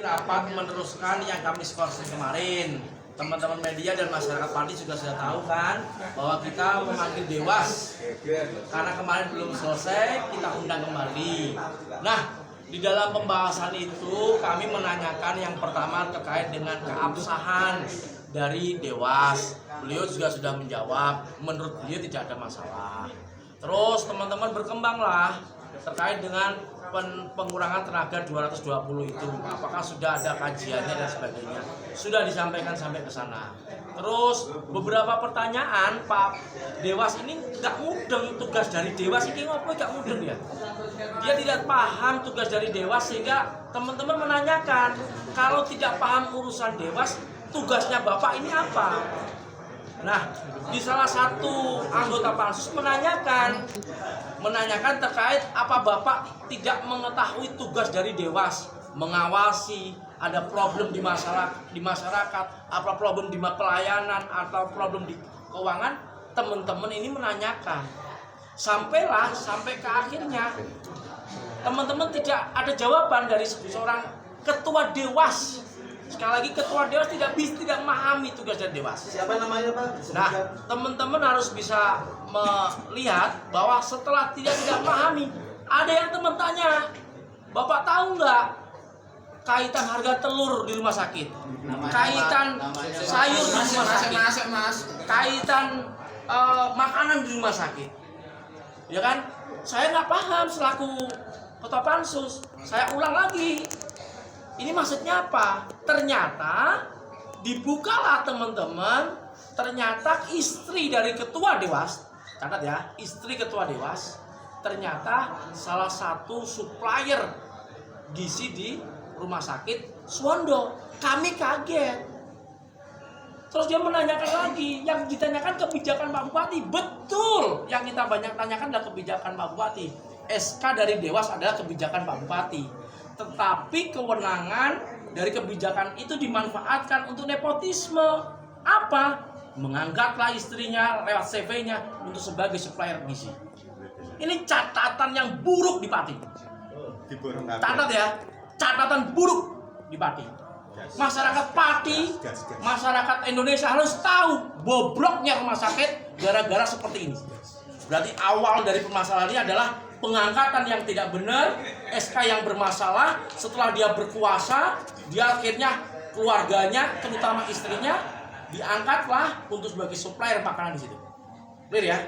rapat meneruskan yang kami skorsing kemarin. Teman-teman media dan masyarakat Pati juga sudah tahu kan bahwa kita memanggil Dewas karena kemarin belum selesai, kita undang kembali. Nah, di dalam pembahasan itu kami menanyakan yang pertama terkait dengan keabsahan dari Dewas. Beliau juga sudah menjawab, menurut beliau tidak ada masalah. Terus teman-teman berkembanglah terkait dengan pengurangan tenaga 220 itu, apakah sudah ada kajiannya dan sebagainya, sudah disampaikan sampai ke sana. Terus beberapa pertanyaan, Pak Dewas ini nggak mudeng, tugas dari Dewas ini ngopo nggak mudeng ya, dia tidak paham tugas dari Dewas, sehingga teman-teman menanyakan kalau tidak paham urusan Dewas, tugasnya Bapak ini apa. Nah, di salah satu anggota pansus menanyakan terkait apa Bapak tidak mengetahui tugas dari Dewas, mengawasi, ada problem di masyarakat, apa problem di pelayanan atau problem di keuangan. Teman-teman ini menanyakan. Sampai ke akhirnya teman-teman tidak ada jawaban dari seorang ketua Dewas. Sekali lagi, ketua Dewas tidak memahami tugas dari Dewas. Siapa namanya, Pak? Nah, teman-teman harus bisa melihat bahwa setelah tidak memahami, ada yang teman tanya, Bapak tahu nggak kaitan harga telur di rumah sakit, kaitan sayur di rumah sakit, kaitan makanan di rumah sakit, ya kan? Saya nggak paham selaku ketua pansus. Saya ulang lagi. Ini maksudnya apa? Ternyata dibukalah teman-teman, ternyata istri dari ketua Dewas, catat ya, istri ketua Dewas, ternyata salah satu supplier gizi di rumah sakit Suwondo. Kami kaget. Terus dia menanyakan lagi, yang ditanyakan kebijakan Pak Bupati. Betul, yang kita banyak tanyakan adalah kebijakan Pak Bupati. SK dari Dewas adalah kebijakan Pak Bupati. Tetapi kewenangan dari kebijakan itu dimanfaatkan untuk nepotisme. Apa? Mengangkatlah istrinya lewat CV-nya untuk sebagai supplier gizi. Ini catatan yang buruk di Pati. Catat ya, catatan buruk di Pati. Masyarakat Pati, masyarakat Indonesia harus tahu bobroknya rumah sakit gara-gara seperti ini. Berarti awal dari permasalahan ini adalah pengangkatan yang tidak benar, SK yang bermasalah. Setelah dia berkuasa, dia akhirnya keluarganya, terutama istrinya, diangkatlah untuk sebagai supplier makanan di situ. Clear ya?